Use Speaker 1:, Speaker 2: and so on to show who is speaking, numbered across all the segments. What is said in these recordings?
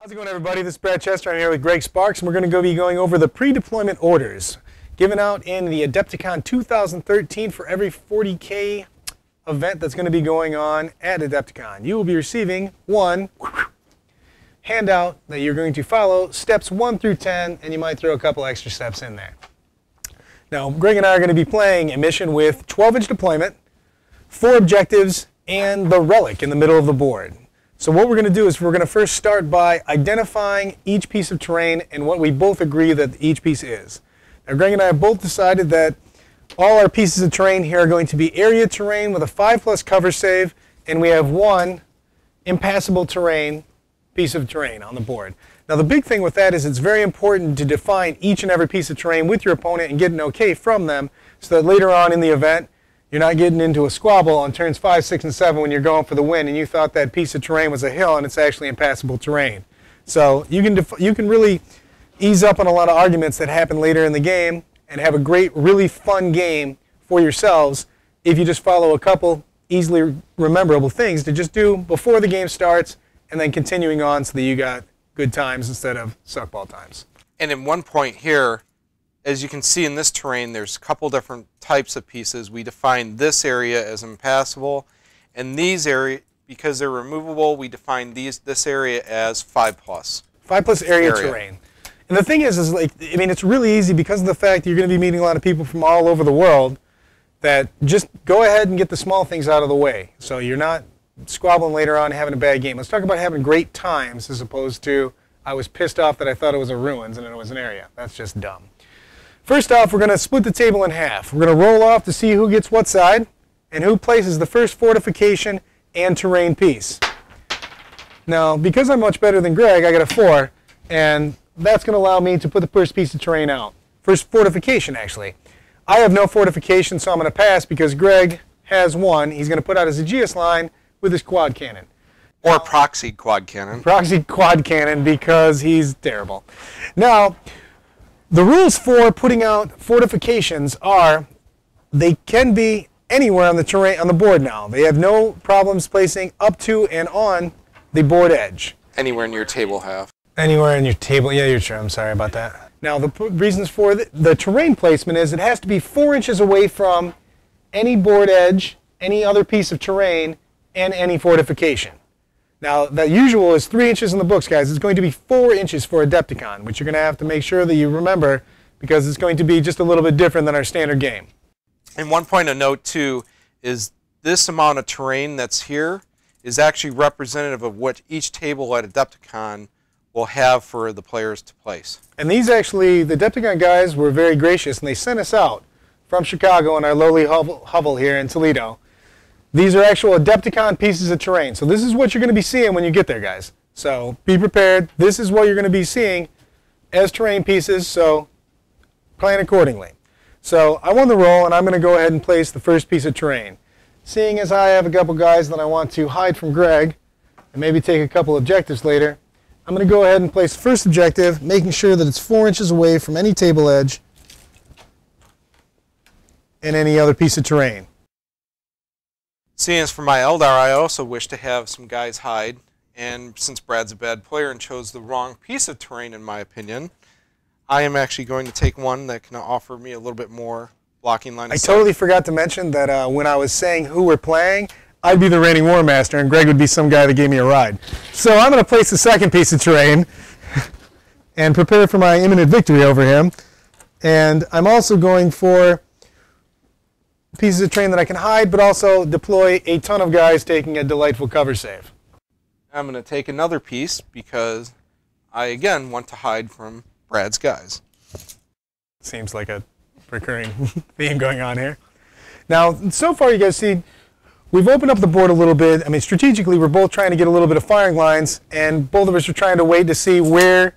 Speaker 1: How's it going, everybody? This is Brad Chester. I'm here with Greg Sparks, and we're going to be going over the pre-deployment orders given out in the Adepticon 2013 for every 40K event that's going to be going on at Adepticon. You will be receiving one handout that you're going to follow steps 1 through 10, and you might throw a couple extra steps in there. Now, Greg and I are going to be playing a mission with 12-inch deployment, 4 objectives, and the relic in the middle of the board. So what we're going to do is we're going to first start by identifying each piece of terrain and what we both agree that each piece is. Now, Greg and I have both decided that all our pieces of terrain here are going to be area terrain with a 5+ cover save, and we have 1 impassable terrain piece of terrain on the board. Now, the big thing with that is it's very important to define each and every piece of terrain with your opponent and get an okay from them so that later on in the event, you're not getting into a squabble on turns 5, 6, and 7 when you're going for the win and you thought that piece of terrain was a hill and it's actually impassable terrain. So you can really ease up on a lot of arguments that happen later in the game and have a great, really fun game for yourselves if you just follow a couple easily rememberable things to just do before the game starts and then continuing on so that you got good times instead of suckball times.
Speaker 2: And in one point here, as you can see in this terrain, there's a couple different types of pieces. We define this area as impassable, and these area, because they're removable, we define this area as 5+.
Speaker 1: 5+ area terrain. And the thing is like, I mean, it's really easy because of the fact that you're going to be meeting a lot of people from all over the world that just go ahead and get the small things out of the way. So you're not squabbling later on having a bad game. Let's talk about having great times as opposed to I was pissed off that I thought it was a ruins and it was an area. That's just dumb. First off, we're going to split the table in half. We're going to roll off to see who gets what side and who places the first fortification and terrain piece. Now, because I'm much better than Greg, I got a 4, and that's going to allow me to put the first piece of terrain out. First fortification, actually. I have no fortification, so I'm going to pass because Greg has 1. He's going to put out his Aegis line with his quad cannon.
Speaker 2: Or proxy quad cannon.
Speaker 1: Proxy quad cannon because he's terrible. Now, the rules for putting out fortifications are they can be anywhere on the terrain on the board now. They have no problems placing up to and on the board edge.
Speaker 2: Anywhere in your table half.
Speaker 1: Anywhere in your table. Yeah, you're true. I'm sorry about that. Now, the reasons for the terrain placement is it has to be 4 inches away from any board edge, any other piece of terrain, and any fortification. Now, the usual is 3 inches in the books, guys. It's going to be 4 inches for Adepticon, which you're going to have to make sure that you remember because it's going to be just a little bit different than our standard game.
Speaker 2: And one point of note, too, is this amount of terrain that's here is actually representative of what each table at Adepticon will have for the players to place.
Speaker 1: And these actually, the Adepticon guys were very gracious, and they sent us out from Chicago in our lowly hovel here in Toledo. These are actual Adepticon pieces of terrain. So this is what you're going to be seeing when you get there, guys. So be prepared. This is what you're going to be seeing as terrain pieces, so plan accordingly. So I won the roll, and I'm going to go ahead and place the first piece of terrain. Seeing as I have a couple guys that I want to hide from Greg and maybe take a couple objectives later, I'm going to go ahead and place the first objective, making sure that it's 4 inches away from any table edge and any other piece of terrain.
Speaker 2: Seeing as for my Eldar, I also wish to have some guys hide, and since Brad's a bad player and chose the wrong piece of terrain, in my opinion, I am actually going to take one that can offer me a little bit more blocking line of sight.
Speaker 1: I totally forgot to mention that when I was saying who we're playing, I'd be the reigning War Master, and Greg would be some guy that gave me a ride. So I'm going to place the second piece of terrain and prepare for my imminent victory over him. And I'm also going for pieces of terrain that I can hide, but also deploy a ton of guys taking a delightful cover save.
Speaker 2: I'm going to take another piece because I, again, want to hide from Brad's guys.
Speaker 1: Seems like a recurring theme going on here. Now, so far you guys see, we've opened up the board a little bit. I mean, strategically, we're both trying to get a little bit of firing lines, and both of us are trying to wait to see where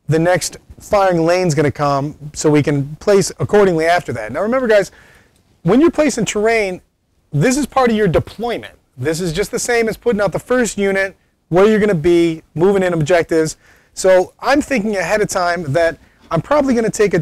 Speaker 1: the next firing lane's going to come so we can place accordingly after that. Now, remember, guys, when you're placing terrain, this is part of your deployment. This is just the same as putting out the first unit, where you're going to be, moving in objectives. So I'm thinking ahead of time that I'm probably going to take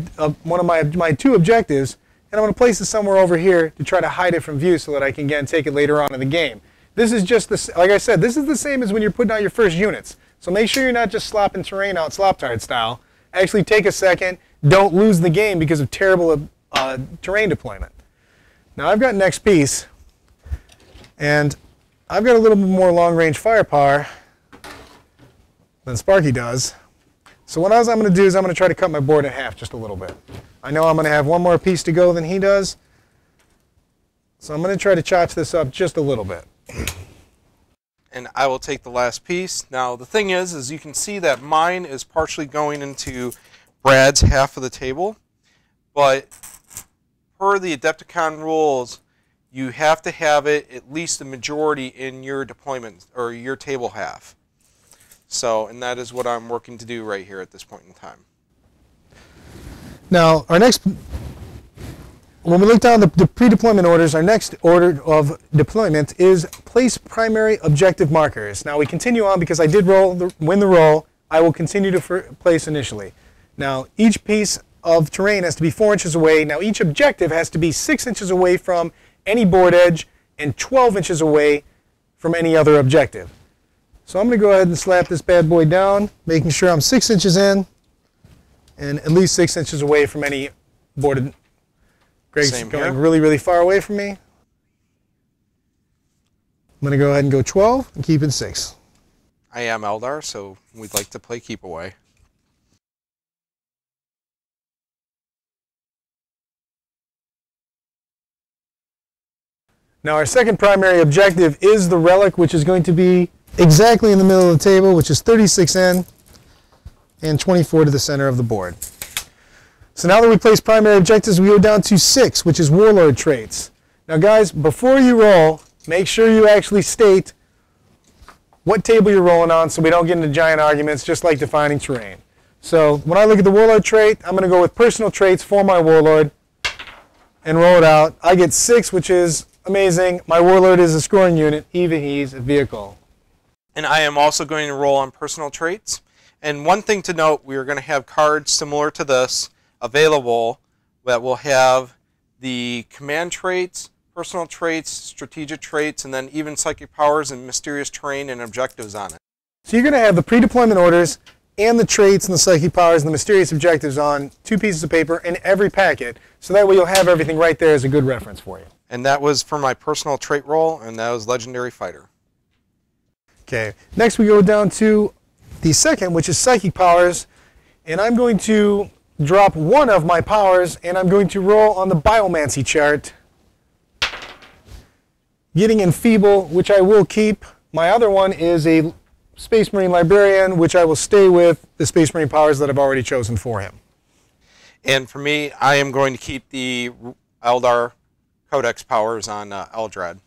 Speaker 1: one of my 2 objectives, and I'm going to place it somewhere over here to try to hide it from view so that I can, again, take it later on in the game. This is just, like I said, this is the same as when you're putting out your first units. So make sure you're not just slopping terrain out slop-tart style. Actually take a second. Don't lose the game because of terrible terrain deployment. Now I've got next piece, and I've got a little bit more long-range firepower than Sparky does. So what I'm going to do is I'm going to try to cut my board in half just a little bit. I know I'm going to have one more piece to go than he does, so I'm going to try to chop this up just a little bit.
Speaker 2: And I will take the last piece. Now the thing is you can see that mine is partially going into Brad's half of the table, but per the Adepticon rules, you have to have it at least a majority in your deployment or your table half. So, and that is what I'm working to do right here at this point in time.
Speaker 1: Now, our next, when we look down the pre-deployment orders, our next order of deployment is place primary objective markers. Now we continue on because I did win the roll. I will continue to place initially. Now each piece of terrain has to be 4 inches away. Now each objective has to be 6 inches away from any board edge and 12 inches away from any other objective. So I'm going to go ahead and slap this bad boy down, making sure I'm 6 inches in and at least 6 inches away from any boarded. Greg's going really, really far away from me. I'm going to go ahead and go 12 and keep it 6.
Speaker 2: I am Eldar, so we'd like to play keep away.
Speaker 1: Now our second primary objective is the relic, which is going to be exactly in the middle of the table, which is 36 in and 24 to the center of the board. So now that we place primary objectives, we go down to 6, which is warlord traits. Now guys, before you roll, make sure you actually state what table you're rolling on so we don't get into giant arguments just like defining terrain. So when I look at the warlord trait, I'm going to go with personal traits for my warlord and roll it out. I get 6, which is amazing. My warlord is a scoring unit, even he's a vehicle.
Speaker 2: And I am also going to roll on personal traits. And one thing to note, we are going to have cards similar to this available that will have the command traits, personal traits, strategic traits, and then even psychic powers and mysterious terrain and objectives on it.
Speaker 1: So you're going to have the pre-deployment orders and the traits and the psychic powers and the mysterious objectives on 2 pieces of paper in every packet, so that way you'll have everything right there as a good reference for you.
Speaker 2: And that was for my personal trait roll, and that was Legendary Fighter.
Speaker 1: Okay, next we go down to the second, which is psychic powers, and I'm going to drop one of my powers, and I'm going to roll on the biomancy chart, getting enfeeble, which I will keep. My other one is a Space Marine Librarian, which I will stay with the Space Marine powers that I've already chosen for him.
Speaker 2: And for me, I am going to keep the Eldar Codex powers on Eldrad.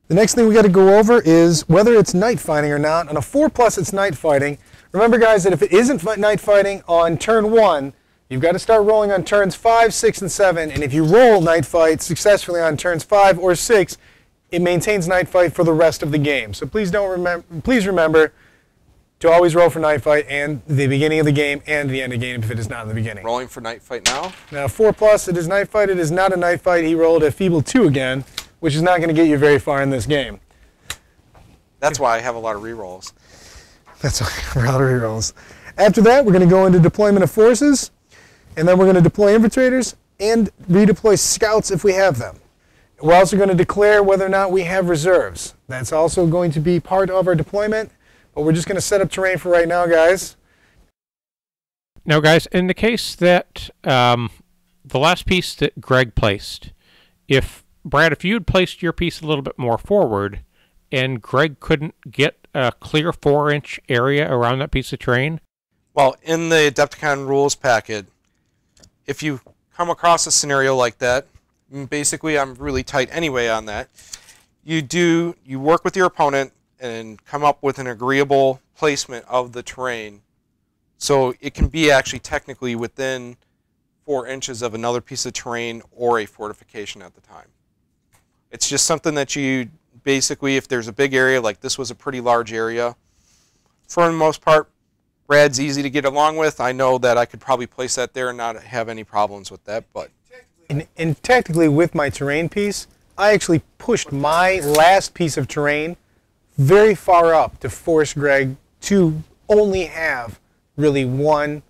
Speaker 1: The next thing we got to go over is whether it's night fighting or not. On a 4+, it's night fighting. Remember, guys, that if it isn't night fighting on turn 1, you've got to start rolling on turns 5, 6, and 7. And if you roll night fight successfully on turns 5 or 6, it maintains night fight for the rest of the game. So please remember to always roll for night fight and the beginning of the game and the end of the game if it is not in the beginning.
Speaker 2: Rolling for night fight now.
Speaker 1: Now 4+, it is night fight. It is not a night fight. He rolled a feeble 2 again, which is not going to get you very far in this game.
Speaker 2: That's why I have a lot of rerolls.
Speaker 1: That's a lot of rerolls. After that, we're going to go into deployment of forces, and then we're going to deploy infiltrators and redeploy scouts if we have them. We're also going to declare whether or not we have reserves. That's also going to be part of our deployment, but we're just going to set up terrain for right now, guys.
Speaker 3: Now, guys, in the case that the last piece that Greg placed, Brad, if you had placed your piece a little bit more forward and Greg couldn't get a clear 4-inch area around that piece of terrain?
Speaker 2: Well, in the Adepticon rules packet, if you come across a scenario like that, basically I'm really tight anyway on that, you work with your opponent and come up with an agreeable placement of the terrain so it can be actually technically within 4 inches of another piece of terrain or a fortification at the time. It's just something that you basically, if there's a big area, like this was a pretty large area, for the most part, Brad's easy to get along with. I know that I could probably place that there and not have any problems with that. But
Speaker 1: and technically, with my terrain piece, I actually pushed my last piece of terrain very far up to force Greg to only have really one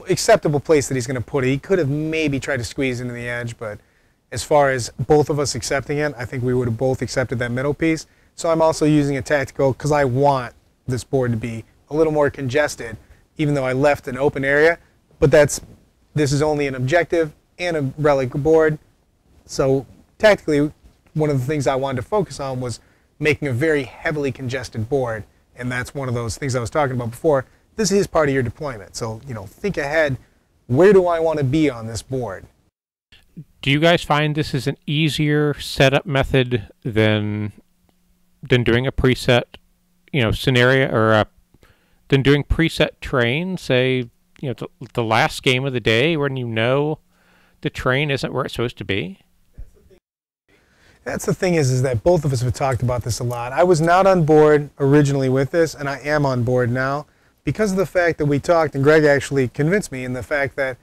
Speaker 1: acceptable place that he's going to put it. He could have maybe tried to squeeze into the edge, but as far as both of us accepting it, I think we would have both accepted that middle piece. So I'm also using a tactical because I want this board to be a little more congested, even though I left an open area. But this is only an objective and a relic board. So tactically, one of the things I wanted to focus on was making a very heavily congested board, and that's one of those things I was talking about before. This is part of your deployment, so think ahead. Where do I want to be on this board?
Speaker 3: Do you guys find this is an easier setup method than doing a preset, scenario, or than doing preset terrain? Say, the last game of the day when the terrain isn't where it's supposed to be.
Speaker 1: That's the thing is that both of us have talked about this a lot. I was not on board originally with this, and I am on board now because of the fact that we talked, and Greg actually convinced me in the fact that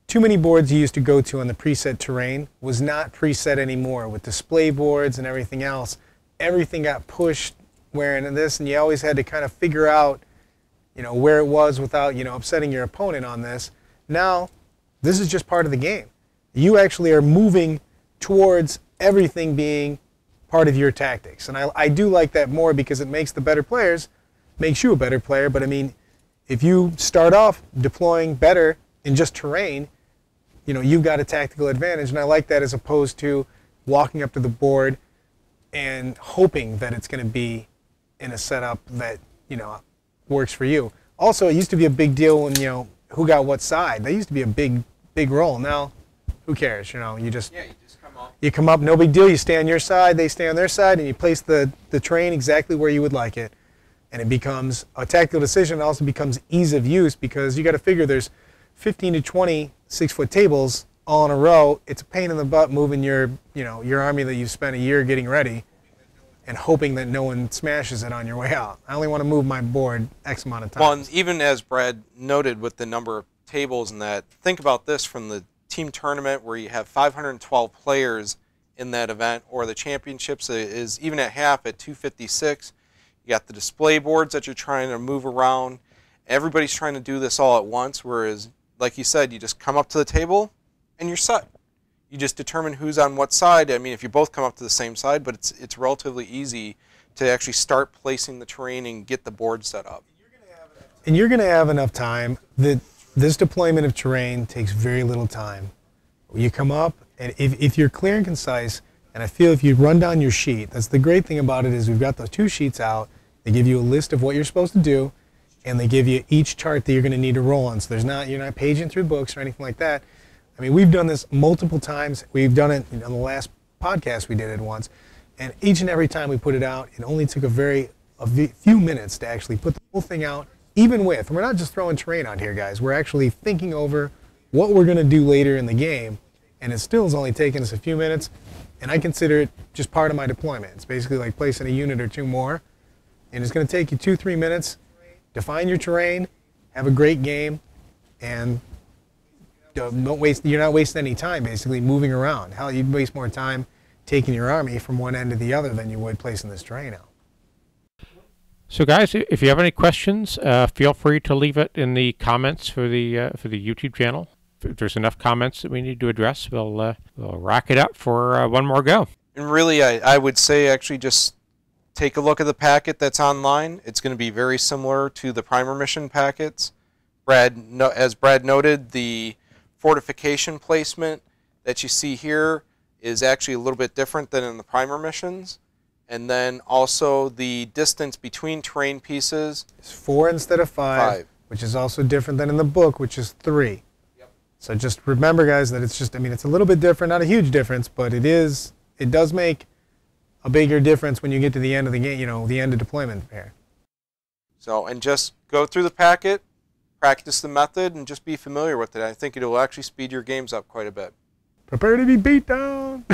Speaker 1: too many boards you used to go to on the preset terrain was not preset anymore with display boards and everything else. Everything got pushed where into this, and you always had to kind of figure out, where it was without, upsetting your opponent on this. Now, this is just part of the game. You actually are moving towards everything being part of your tactics. And I do like that more because it makes the better players, makes you a better player. But I mean, if you start off deploying better in just terrain, you've got a tactical advantage. And I like that as opposed to walking up to the board and hoping that it's going to be in a setup that, works for you. Also, it used to be a big deal when, who got what side. That used to be a big role. Now, who cares? You just come up. You come up, no big deal. You stay on your side, they stay on their side, and you place the terrain exactly where you would like it. And it becomes a tactical decision. It also becomes ease of use because you got to figure there's 15 to 20 6-foot tables all in a row. It's a pain in the butt moving your army that you've spent a year getting ready and hoping that no one smashes it on your way out. I only want to move my board X amount of times.
Speaker 2: Well, and even as Brad noted with the number of tables and that, think about this from the team tournament where you have 512 players in that event, or the championships is even at half at 256. You got the display boards that you're trying to move around. Everybody's trying to do this all at once, whereas, like you said, you just come up to the table and you're set. You just determine who's on what side. I mean, if you both come up to the same side, but it's relatively easy to actually start placing the terrain and get the board set up.
Speaker 1: And you're going to have enough time that this deployment of terrain takes very little time. You come up, and if you're clear and concise, and I feel if you run down your sheet, that's the great thing about it is we've got those two sheets out. They give you a list of what you're supposed to do, and they give you each chart that you're going to need to roll on. So you're not paging through books or anything like that. I mean, we've done this multiple times. We've done it on the last podcast. We did it once, and each and every time we put it out, it only took a few minutes to actually put the whole thing out. Even with, we're not just throwing terrain out here, guys. We're actually thinking over what we're going to do later in the game, and it still has only taken us a few minutes, and I consider it just part of my deployment. It's basically like placing a unit or two more, and it's going to take you 2-3 minutes. Define your terrain, have a great game, and don't waste. You're not wasting any time basically moving around. Hell, you'd waste more time taking your army from one end to the other than you would placing this terrain out.
Speaker 3: So, guys, if you have any questions, feel free to leave it in the comments for the YouTube channel. If there's enough comments that we need to address, we'll rack it up for one more go.
Speaker 2: And really, I would say actually just take a look at the packet that's online. It's going to be very similar to the primer mission packets. As Brad noted, the fortification placement that you see here is actually a little bit different than in the primer missions. And then also the distance between terrain pieces.
Speaker 1: It's 4 instead of 5, which is also different than in the book, which is 3.
Speaker 2: Yep.
Speaker 1: So just remember, guys, that it's it's a little bit different, not a huge difference, but it does make a bigger difference when you get to the end of the game, the end of deployment here.
Speaker 2: So, and just go through the packet, practice the method, and just be familiar with it. I think it'll actually speed your games up quite a bit.
Speaker 1: Prepare to be beat down.